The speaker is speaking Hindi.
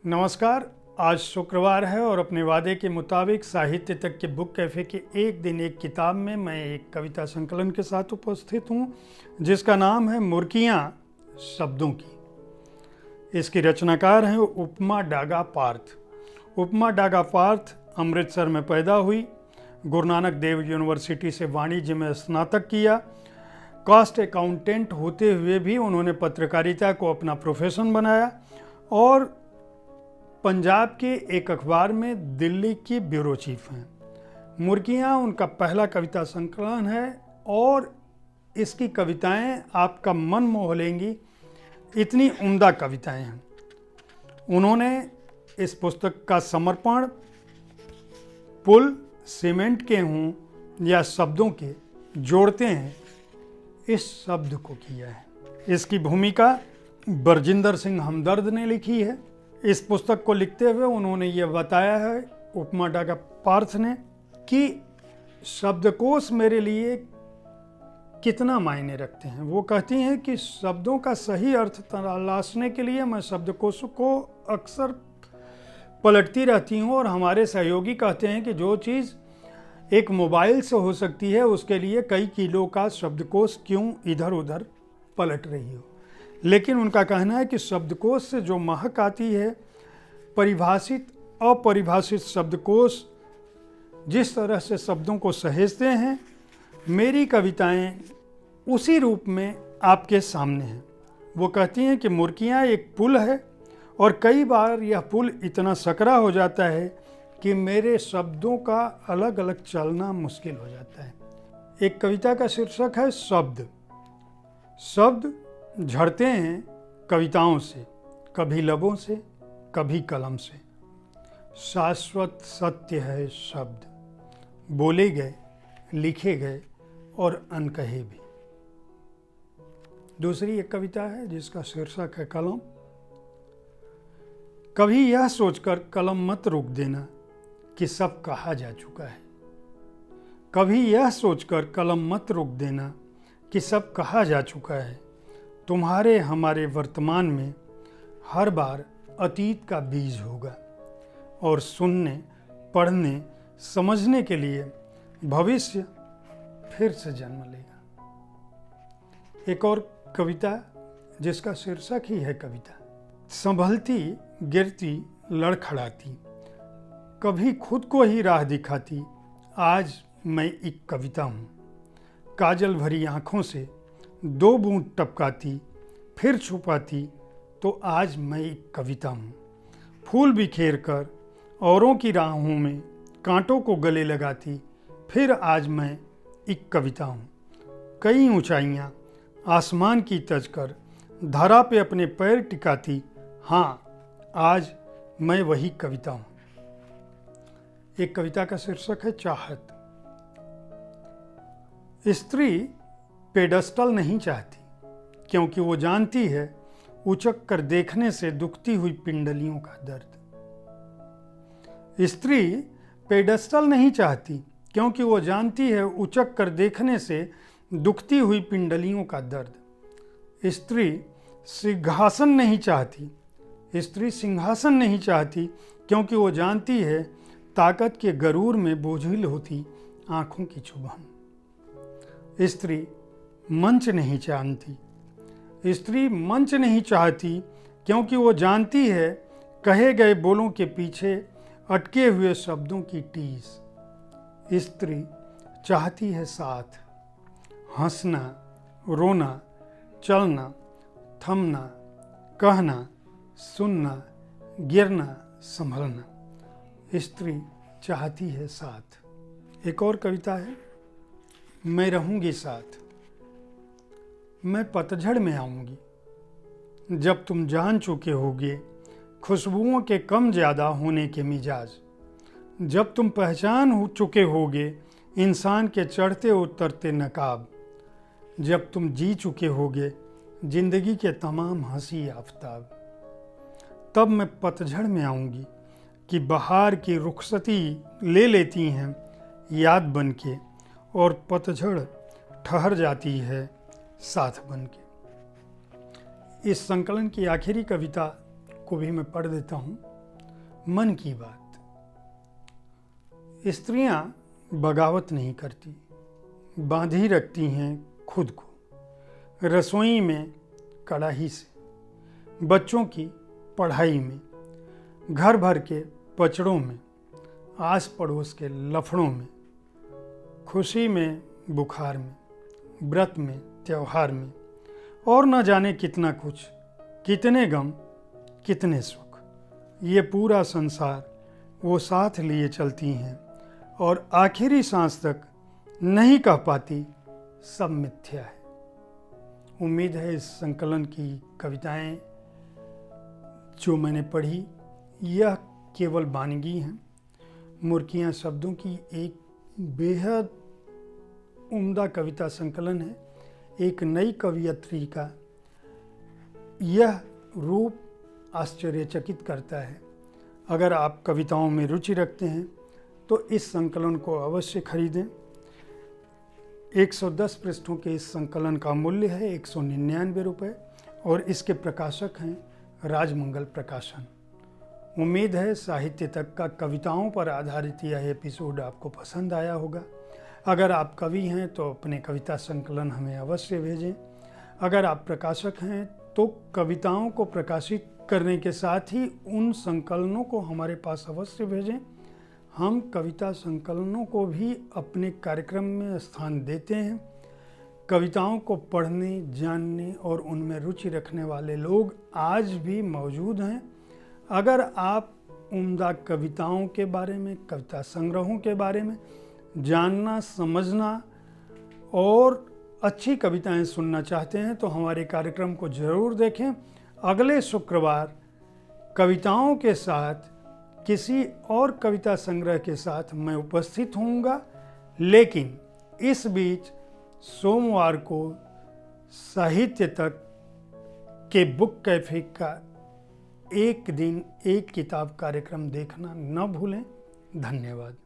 नमस्कार। आज शुक्रवार है और अपने वादे के मुताबिक साहित्य तक के बुक कैफ़े के एक दिन एक किताब में मैं एक कविता संकलन के साथ उपस्थित हूँ जिसका नाम है मुर्कियाँ शब्दों की। इसकी रचनाकार हैं उपमा डागा पार्थ। उपमा डागा पार्थ अमृतसर में पैदा हुई, गुरु नानक देव यूनिवर्सिटी से वाणिज्य में स्नातक किया। कॉस्ट अकाउंटेंट होते हुए भी उन्होंने पत्रकारिता को अपना प्रोफेशन बनाया और पंजाब के एक अखबार में दिल्ली की ब्यूरो चीफ हैं। मुर्कियाँ उनका पहला कविता संकलन है और इसकी कविताएं आपका मन मोह लेंगी, इतनी उम्दा कविताएं हैं। उन्होंने इस पुस्तक का समर्पण पुल सीमेंट के हों या शब्दों के जोड़ते हैं इस शब्द को किया है। इसकी भूमिका बरजिंदर सिंह हमदर्द ने लिखी है। इस पुस्तक को लिखते हुए उन्होंने ये बताया है, उपमा डागा पार्थ ने, कि शब्दकोश मेरे लिए कितना मायने रखते हैं। वो कहती हैं कि शब्दों का सही अर्थ तलाशने के लिए मैं शब्दकोश को अक्सर पलटती रहती हूँ और हमारे सहयोगी कहते हैं कि जो चीज़ एक मोबाइल से हो सकती है उसके लिए कई किलो का शब्दकोश क्यों इधर उधर पलट रही हो। लेकिन उनका कहना है कि शब्दकोश से जो महक आती है, परिभाषित अपरिभाषित शब्दकोश जिस तरह से शब्दों को सहेजते हैं, मेरी कविताएं उसी रूप में आपके सामने हैं। वो कहती हैं कि मुर्कियाँ एक पुल है और कई बार यह पुल इतना सकरा हो जाता है कि मेरे शब्दों का अलग अलग चलना मुश्किल हो जाता है। एक कविता का शीर्षक है शब्द। शब्द झड़ते हैं कविताओं से, कभी लबों से, कभी कलम से। शाश्वत सत्य है शब्द, बोले गए, लिखे गए और अनकहे भी। दूसरी एक कविता है जिसका शीर्षक है कलम। कभी यह सोचकर कलम मत रोक देना कि सब कहा जा चुका है। कभी यह सोचकर कलम मत रोक देना कि सब कहा जा चुका है। तुम्हारे हमारे वर्तमान में हर बार अतीत का बीज होगा और सुनने, पढ़ने, समझने के लिए भविष्य फिर से जन्म लेगा। एक और कविता जिसका शीर्षक ही है कविता। संभलती गिरती लड़खड़ाती, कभी खुद को ही राह दिखाती, आज मैं एक कविता हूँ। काजल भरी आँखों से दो बूंद टपकाती, फिर छुपाती, तो आज मैं एक कविता हूँ। फूल बिखेर कर औरों की राहों में कांटों को गले लगाती, फिर आज मैं एक कविता हूँ। कई ऊंचाइयाँ आसमान की तज कर धरा पे अपने पैर टिकाती, हाँ आज मैं वही कविता हूँ। एक कविता का शीर्षक है चाहत। स्त्री पेडस्टल नहीं चाहती क्योंकि वो जानती है उचक कर देखने से दुखती हुई पिंडलियों का दर्द। स्त्री पेडस्टल नहीं चाहती क्योंकि वो जानती है उचक कर देखने से दुखती हुई पिंडलियों का दर्द। स्त्री सिंहासन नहीं चाहती। स्त्री सिंहासन नहीं चाहती क्योंकि वो जानती है ताकत के गरूर में बोझिल होती आंखों की चुभन। स्त्री मंच नहीं जानती। स्त्री मंच नहीं चाहती क्योंकि वो जानती है कहे गए बोलों के पीछे अटके हुए शब्दों की टीस। स्त्री चाहती है साथ, हंसना, रोना, चलना, थमना, कहना, सुनना, गिरना, संभलना। स्त्री चाहती है साथ। एक और कविता है, मैं रहूंगी साथ। मैं पतझड़ में आऊंगी जब तुम जान चुके होगे खुशबुओं के कम ज़्यादा होने के मिजाज। जब तुम पहचान हो चुके होगे इंसान के चढ़ते उतरते नकाब। जब तुम जी चुके होगे जिंदगी के तमाम हंसी आफताब। तब मैं पतझड़ में आऊंगी कि बहार की रुखसती ले लेती हैं याद बन के और पतझड़ ठहर जाती है साथ बन के। इस संकलन की आखिरी कविता को भी मैं पढ़ देता हूँ। मन की बात। स्त्रियां बगावत नहीं करती, बांधी रखती हैं खुद को, रसोई में कड़ाही से, बच्चों की पढ़ाई में, घर भर के पचड़ों में, आस पड़ोस के लफड़ों में, खुशी में बुखार में, व्रत में त्योहार में, और न जाने कितना कुछ, कितने गम कितने सुख। ये पूरा संसार वो साथ लिए चलती हैं और आखिरी सांस तक नहीं कह पाती सब मिथ्या है। उम्मीद है इस संकलन की कविताएं जो मैंने पढ़ी यह केवल वानगी हैं। मुर्कियाँ शब्दों की एक बेहद उम्दा कविता संकलन है। एक नई कवियत्री का यह रूप आश्चर्यचकित करता है। अगर आप कविताओं में रुचि रखते हैं तो इस संकलन को अवश्य खरीदें। 110 पृष्ठों के इस संकलन का मूल्य है 199 रुपये और इसके प्रकाशक हैं राजमंगल प्रकाशन। उम्मीद है साहित्य तक का कविताओं पर आधारित यह एपिसोड आपको पसंद आया होगा। अगर आप कवि हैं तो अपने कविता संकलन हमें अवश्य भेजें। अगर आप प्रकाशक हैं तो कविताओं को प्रकाशित करने के साथ ही उन संकलनों को हमारे पास अवश्य भेजें। हम कविता संकलनों को भी अपने कार्यक्रम में स्थान देते हैं। कविताओं को पढ़ने, जानने और उनमें रुचि रखने वाले लोग आज भी मौजूद हैं। अगर आप उम्दा कविताओं के बारे में, कविता संग्रहों के बारे में जानना, समझना और अच्छी कविताएं सुनना चाहते हैं तो हमारे कार्यक्रम को ज़रूर देखें। अगले शुक्रवार कविताओं के साथ किसी और कविता संग्रह के साथ मैं उपस्थित होऊंगा, लेकिन इस बीच सोमवार को साहित्य तक के बुक कैफे का एक दिन एक किताब कार्यक्रम देखना न भूलें। धन्यवाद।